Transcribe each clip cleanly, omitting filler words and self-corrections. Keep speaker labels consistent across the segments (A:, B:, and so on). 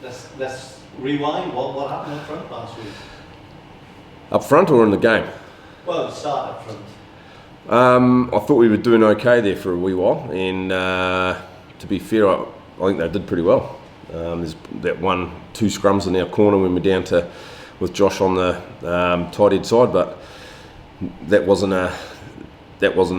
A: let's rewind. What happened up front last week?
B: Up front or in the game?
A: Well, start up front.
B: I thought we were doing okay there for a wee while, and to be fair, I think they did pretty well. There's that 1-2 scrums in our corner when we're down to with Josh on the tight head side, but that wasn't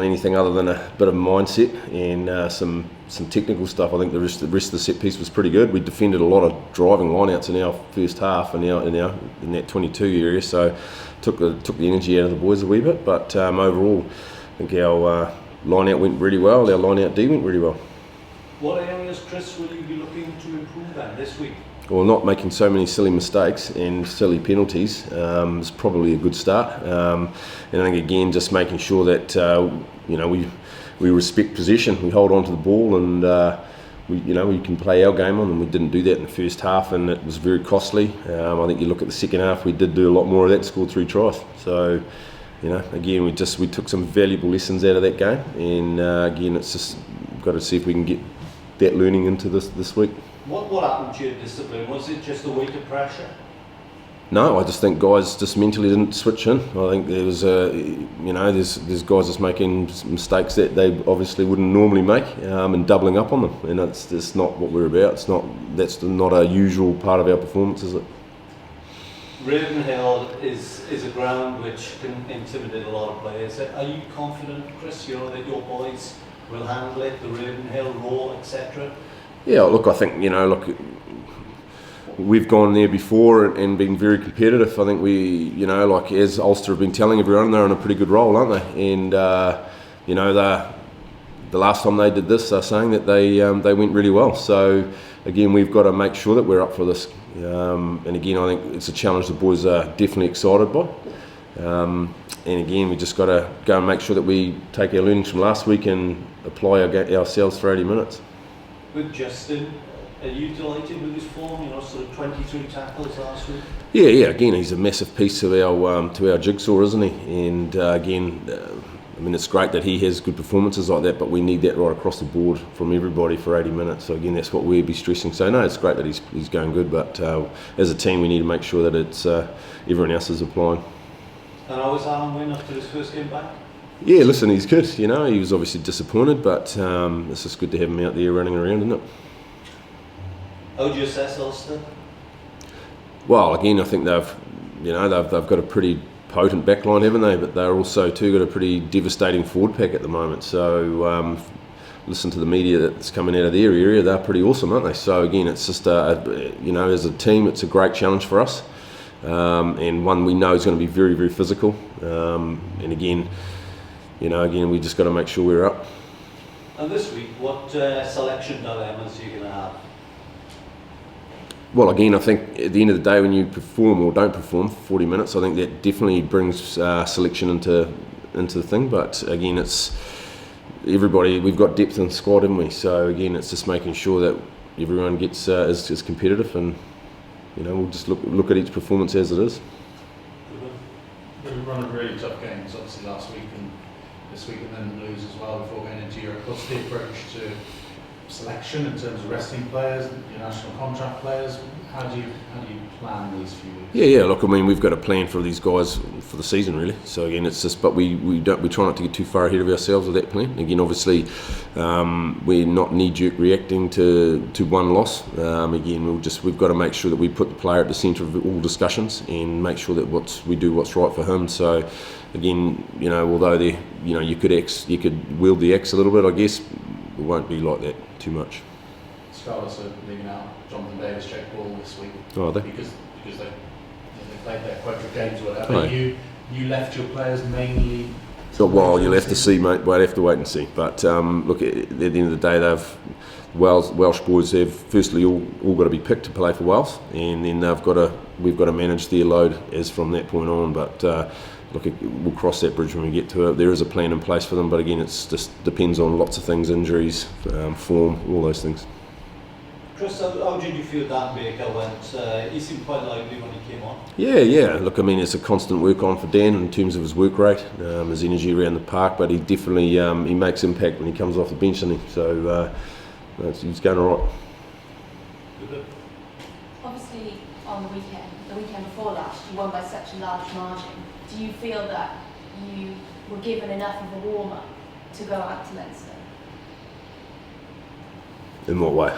B: anything other than a bit of mindset and some technical stuff. I think the rest of the set piece was pretty good. We defended a lot of driving lineouts in our first half and in that 22 area, so took the energy out of the boys a wee bit. But overall, I think our lineout went really well. Our lineout D went really well.
A: What areas, Chris, will you be looking to improve on this week?
B: Well, not making so many silly mistakes and silly penalties is probably a good start. And I think again, just making sure that we respect possession, we hold on to the ball, and we can play our game on them. We didn't do that in the first half, and it was very costly. I think you look at the second half, we did do a lot more of that, scored 3 tries. So, again, we took some valuable lessons out of that game, and again, it's just got to see if we can get that learning into this week.
A: What happened to your discipline? Was it just a weight of pressure?
B: No, I just think guys just mentally didn't switch in. I think there was there's guys just making mistakes that they obviously wouldn't normally make, and doubling up on them, and it's not what we're about. That's not a usual part of our performance, is it?
A: Ravenhill is a ground which can intimidate a lot of players. Are you confident, Chris, that your boys will handle it, the Ravenhill roar, etc.?
B: Yeah, look, I think, we've gone there before and been very competitive. I think we, as Ulster have been telling everyone, they're on a pretty good roll, aren't they? And, the last time they did this, they're saying that they went really well. So, again, we've got to make sure that we're up for this. And again, I think it's a challenge the boys are definitely excited by. And again, we just got to go and make sure that we take our learnings from last week and apply ourselves for 80 minutes.
A: With Justin, are you delighted with his form? Sort of 23 tackles last week.
B: Yeah. Again, he's a massive piece of our jigsaw, isn't he? And again, it's great that he has good performances like that, but we need that right across the board from everybody for 80 minutes. So again, that's what we'll be stressing. So no, it's great that he's going good, but as a team, we need to make sure that it's everyone else is applying.
A: And how was Alan Wynne after his first game back?
B: Yeah, listen, he's good. He was obviously disappointed, but it's just good to have him out there running around, isn't it?
A: How do you assess Ulster?
B: Well, again, I think they've got a pretty potent backline, haven't they? But they're also too got a pretty devastating forward pack at the moment. So listen to the media that's coming out of their area; they're pretty awesome, aren't they? So again, it's just as a team, it's a great challenge for us, and one we know is going to be very, very physical. And again, we just got to make sure we're up.
A: And this week, what selection dilemmas are you going to have?
B: Well, again, I think at the end of the day, when you perform or don't perform for 40 minutes, I think that definitely brings selection into the thing. But again, it's everybody. We've got depth in the squad, haven't we? So again, it's just making sure that everyone gets is competitive, and we'll just look at each performance as it is.
C: We've run a really tough games, obviously last week and this week, and then the Blues as well before going into Europe. What's the approach to selection in terms of resting players, your national contract players? How do you plan these few weeks?
B: Yeah. Look, we've got a plan for these guys for the season, really. So again, it's just, but we try not to get too far ahead of ourselves with that plan. Again, obviously, we're not knee-jerk reacting to one loss. Again, we've got to make sure that we put the player at the centre of all discussions and make sure that we do what's right for him. So again, although you could wield the axe a little bit, I guess it won't be like that too much.
C: Scarlets are leaving out Jonathan Davis, Jack Ball this week.
B: Oh, are they?
C: Because they played their quota of games or whatever.
B: Right.
C: You left your players mainly.
B: Well, you'll have to see, mate. We'll have to wait and see. But look, at the end of the day, Welsh boys have firstly all got to be picked to play for Wales, and then we've got to manage their load as from that point on. But look, we'll cross that bridge when we get to it. There is a plan in place for them, but again, it's just depends on lots of things: injuries, form, all those things.
A: Chris, how did you feel Dan Baker went? He seemed quite lively when he came on.
B: Yeah. Look, it's a constant work on for Dan in terms of his work rate, his energy around the park, but he definitely he makes impact when he comes off the bench, doesn't he? So he's going all right.
A: Good.
D: Obviously, on the weekend before last, you won by such a large margin. Do you feel that you were given enough of a warm-up to go out to Leinster?
B: In what way?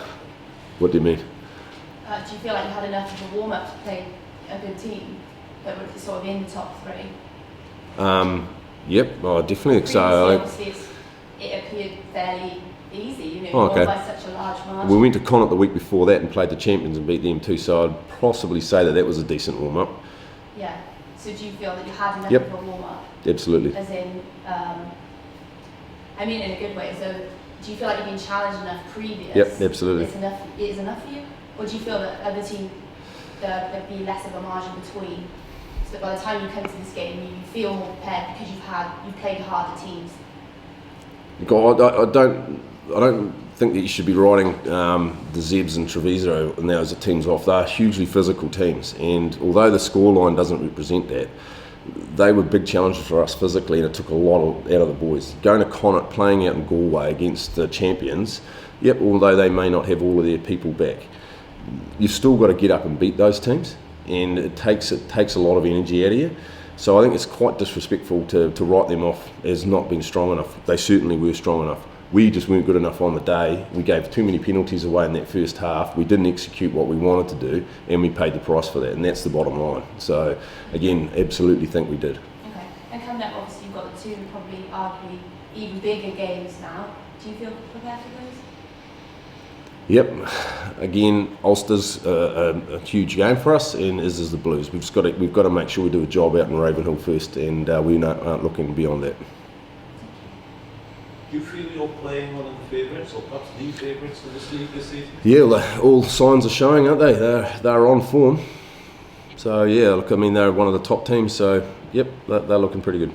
B: What do you mean?
D: Do you feel like you had enough of a warm-up to play a good team that were sort of in the top three?
B: Yep, I definitely think so.
D: Obviously, it appeared fairly easy, you know,
B: Okay.
D: won by such a large margin.
B: We went to Connacht the week before that and played the champions and beat them too, so I'd possibly say that was a decent warm-up.
D: Yeah. So do you feel that you had enough
B: Yep.
D: of a warm-up?
B: Absolutely.
D: As in, I mean in a good way, so do you feel like you've been challenged enough previous?
B: Yep, absolutely.
D: It is enough for you? Or do you feel that other teams, there'd be less of a margin between, so that by the time you come to this game, you feel more prepared because you've played harder teams?
B: God, I don't think that you should be writing the Zebs and Treviso now as the teams off. They're hugely physical teams, and although the scoreline doesn't represent that, they were big challenges for us physically, and it took a lot out of the boys. Going to Connacht, playing out in Galway against the champions, yep, although they may not have all of their people back, you've still got to get up and beat those teams, and it takes a lot of energy out of you. So I think it's quite disrespectful to write them off as not being strong enough. They certainly were strong enough. We just weren't good enough on the day. We gave too many penalties away in that first half. We didn't execute what we wanted to do, and we paid the price for that, and that's the bottom line. So again, absolutely think we did.
D: Okay. And coming up, obviously you've got the two probably arguably even bigger games now. Do you feel prepared for those?
B: Yep. Again, Ulster's a huge game for us, and as is the Blues. We've got to make sure we do a job out in Ravenhill first, and we aren't looking beyond that.
A: Do you feel you're playing one of the favourites, or perhaps the favourites of this league this season?
B: Yeah, all signs are showing, aren't they? They're on form. So yeah, look, I mean, they're one of the top teams. So yep, they're looking pretty good.